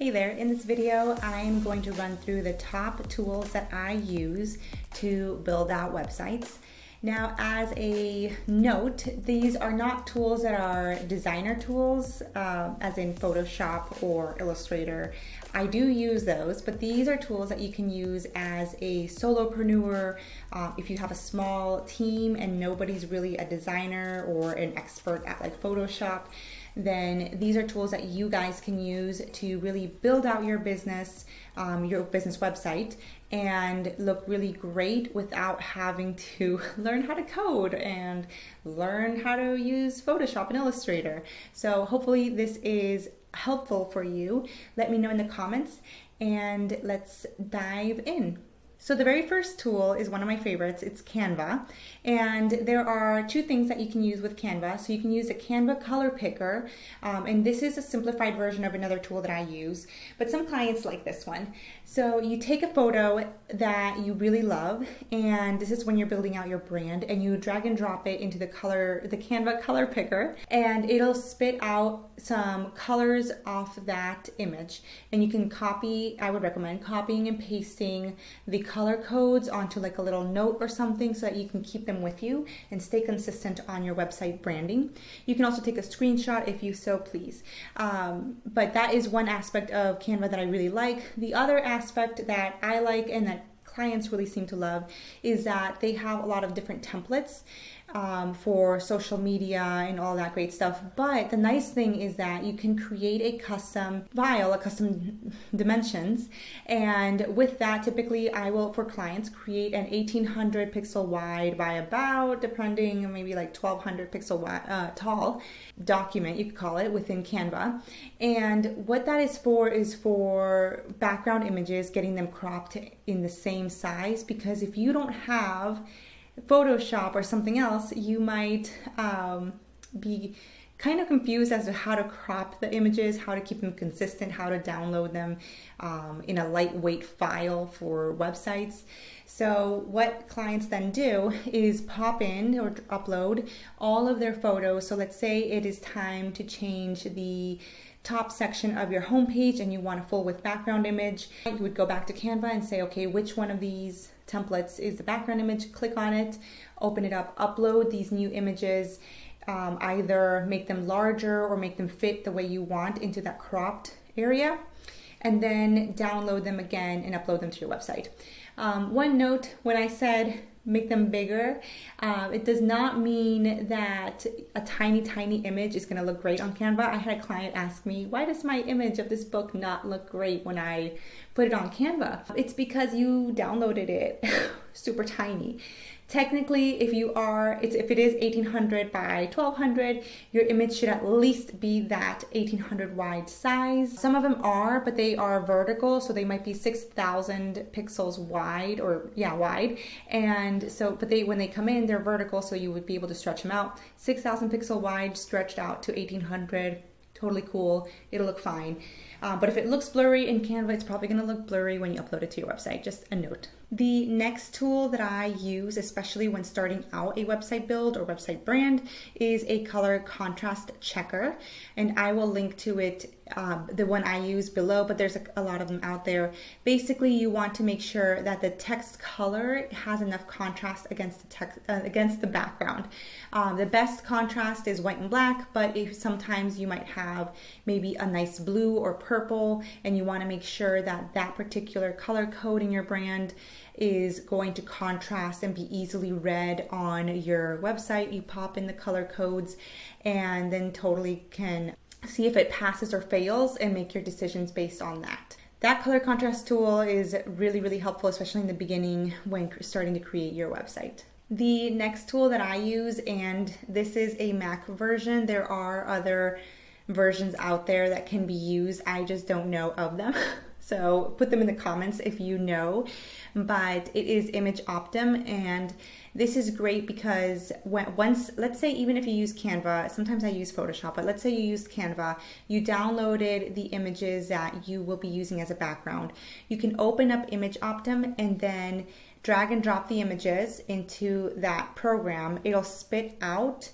Hey there, in this video I'm going to run through the top tools that I use to build out websites. Now, as a note, these are not tools that are designer tools, as in Photoshop or Illustrator. I do use those, but these are tools that you can use as a solopreneur, if you have a small team and nobody's really a designer or an expert at like Photoshop. Then these are tools that you guys can use to really build out your business website and look really great without having to learn how to code and learn how to use Photoshop and Illustrator. So hopefully this is helpful for you. Let me know in the comments and let's dive in. So the very first tool is one of my favorites. It's Canva. And there are two things that you can use with Canva. So you can use a Canva color picker. And this is a simplified version of another tool that I use. But some clients like this one. So you take a photo that you really love. And this is when you're building out your brand. And you drag and drop it into the Canva color picker. And it'll spit out some colors off that image. And you can copy, I would recommend copying and pasting the color codes onto like a little note or something so that you can keep them with you and stay consistent on your website branding. You can also take a screenshot if you so please. But that is one aspect of Canva that I really like. The other aspect that I like and that clients really seem to love is that they have a lot of different templates for social media and all that great stuff. But the nice thing is that you can create a custom file, a custom dimensions. And with that, typically I will, for clients, create an 1800 pixel wide by about, depending, maybe like 1200 pixel wide, tall document, you could call it, within Canva. And what that is for background images, getting them cropped in the same size, because if you don't have Photoshop or something else, you might be kind of confused as to how to crop the images, how to keep them consistent, how to download them in a lightweight file for websites. So what clients then do is pop in or upload all of their photos. So let's say it is time to change the top section of your homepage and you want a full width background image. You would go back to Canva and say, okay, which one of these templates is the background image? Click on it, open it up, upload these new images, either make them larger or make them fit the way you want into that cropped area, and then download them again and upload them to your website. One note, when I said make them bigger, it does not mean that a tiny image is going to look great on Canva. I had a client ask me, why does my image of this book not look great when I put it on Canva? It's because you downloaded it super tiny. Technically, if it is 1800 by 1200, your image should at least be that 1800 wide size. Some of them are, but they are vertical, so they might be 6000 pixels wide, wide. And so, but when they come in, they're vertical, so you would be able to stretch them out. 6000 pixel wide, stretched out to 1800. Totally cool. It'll look fine. But if it looks blurry in Canva, it's probably going to look blurry when you upload it to your website. Just a note. The next tool that I use, especially when starting out a website build or website brand, is a color contrast checker. And I will link to it, the one I use below, but there's a lot of them out there. Basically, you want to make sure that the text color has enough contrast against the text, against the background. The best contrast is white and black, but if sometimes you might have maybe a nice blue or purple, and you want to make sure that that particular color code in your brand is going to contrast and be easily read on your website. You pop in the color codes and then totally can see if it passes or fails and make your decisions based on that. That color contrast tool is really helpful, especially in the beginning when starting to create your website. The next tool that I use, and this is a Mac version, there are other versions out there that can be used, I just don't know of them. So put them in the comments if you know, but it is Image Optim, and this is great because let's say even if you use Canva, sometimes I use Photoshop, but let's say you used Canva, you downloaded the images that you will be using as a background. You can open up Image Optim and then drag and drop the images into that program. It'll spit out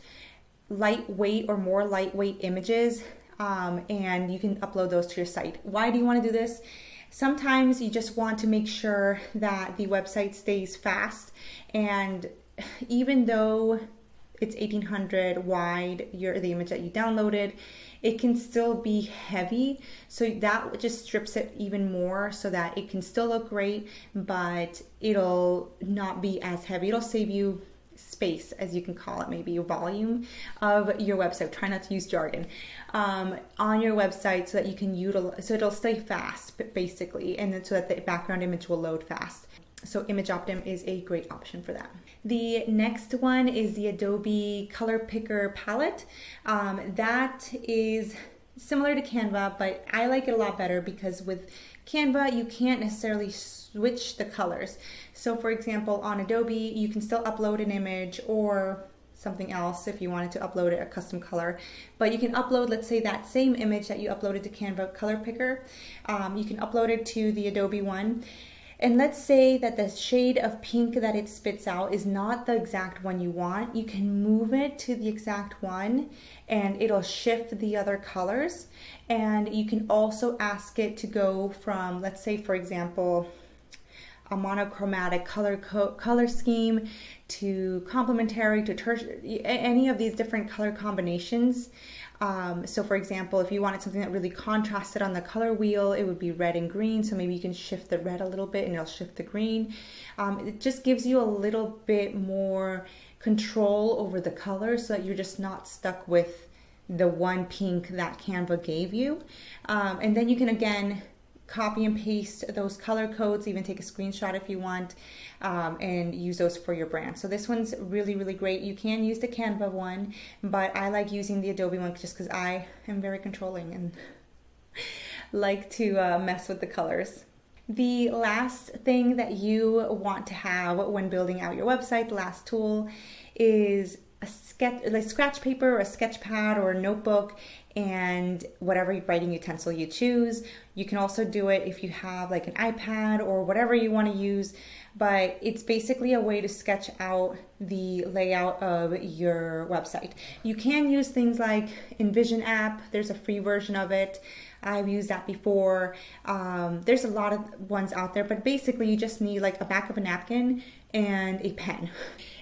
lightweight or more lightweight images and you can upload those to your site. Why do you want to do this? Sometimes you just want to make sure that the website stays fast, and even though it's 1800 wide, the image that you downloaded, it can still be heavy. So that just strips it even more so that it can still look great, but it'll not be as heavy. It'll save you space, as you can call it, maybe volume of your website. Try not to use jargon on your website so that you can utilize, so it'll stay fast basically, and then so that the background image will load fast. So Image Optim is a great option for that. The next one is the Adobe Color Picker palette. That is similar to Canva, but I like it a lot better because with Canva, you can't necessarily switch the colors. So for example, on Adobe, you can still upload an image or something else if you wanted to upload it a custom color, but you can upload, let's say, that same image that you uploaded to Canva Color Picker. You can upload it to the Adobe one. And let's say that the shade of pink that it spits out is not the exact one you want. You can move it to the exact one and it'll shift the other colors. And you can also ask it to go from, let's say, for example, a monochromatic color scheme to complementary to tertiary, any of these different color combinations. So for example, if you wanted something that really contrasted on the color wheel, it would be red and green. So maybe you can shift the red a little bit and it'll shift the green. It just gives you a little bit more control over the colors so that you're just not stuck with the one pink that Canva gave you. And then you can again copy and paste those color codes, even take a screenshot if you want, and use those for your brand. So this one's really, really great. You can use the Canva one, but I like using the Adobe one just because I am very controlling and like to mess with the colors. The last thing that you want to have when building out your website, the last tool, is a scratch paper or a sketch pad or a notebook and whatever writing utensil you choose. You can also do it if you have like an iPad or whatever you want to use, but it's basically a way to sketch out the layout of your website. You can use things like InVision app. There's a free version of it. I've used that before. There's a lot of ones out there, but basically you just need like a back of a napkin and a pen.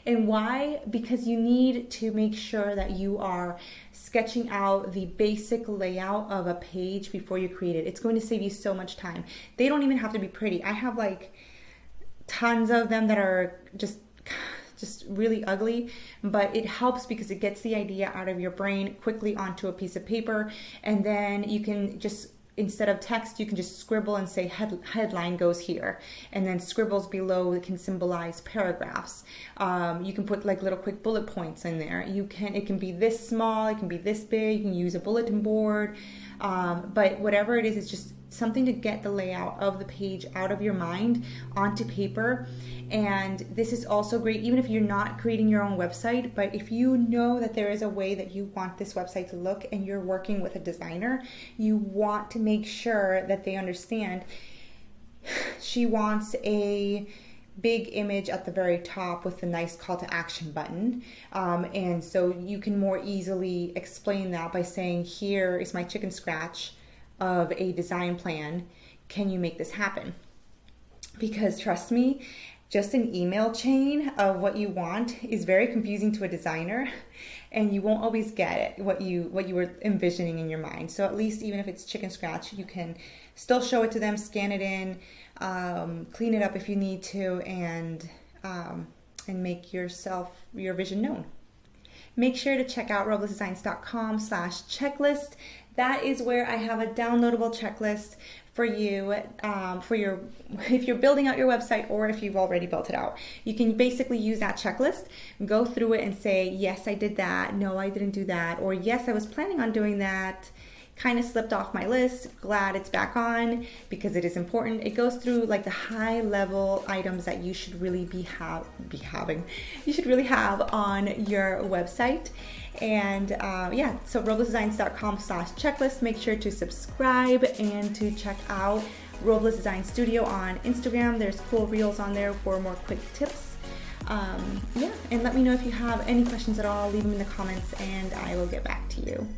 And why? Because you need to make sure that you are sketching out the basic layout of a page before you create it. It's going to save you so much time. They don't even have to be pretty. I have like tons of them that are just really ugly, but it helps because it gets the idea out of your brain quickly onto a piece of paper, and then you can just, instead of text, you can just scribble and say headline goes here, and then scribbles below that can symbolize paragraphs. You can put like little quick bullet points in there. It can be this small, it can be this big, you can use a bulletin board, but whatever it is, it's just something to get the layout of the page out of your mind onto paper. And this is also great even if you're not creating your own website, but if you know that there is a way that you want this website to look and you're working with a designer, you want to make sure that they understand she wants a big image at the very top with a nice call to action button. And so you can more easily explain that by saying, here is my chicken scratch of a design plan. Can you make this happen? Because trust me, just an email chain of what you want is very confusing to a designer, and you won't always get it, what you were envisioning in your mind. So at least even if it's chicken scratch, you can still show it to them, scan it in, clean it up if you need to, and make your vision known. Make sure to check out roblessdesigns.com/checklist. That is where I have a downloadable checklist for you, if you're building out your website or if you've already built it out. You can basically use that checklist, go through it and say, yes, I did that. No, I didn't do that. Or yes, I was planning on doing that. Kind of slipped off my list. Glad it's back on because it is important. It goes through like the high level items that you should really be having. You should really have on your website. And yeah, so roblessdesigns.com/checklist. Make sure to subscribe and to check out Robles Design Studio on Instagram. There's cool reels on there for more quick tips. Yeah, and let me know if you have any questions at all. Leave them in the comments and I will get back to you.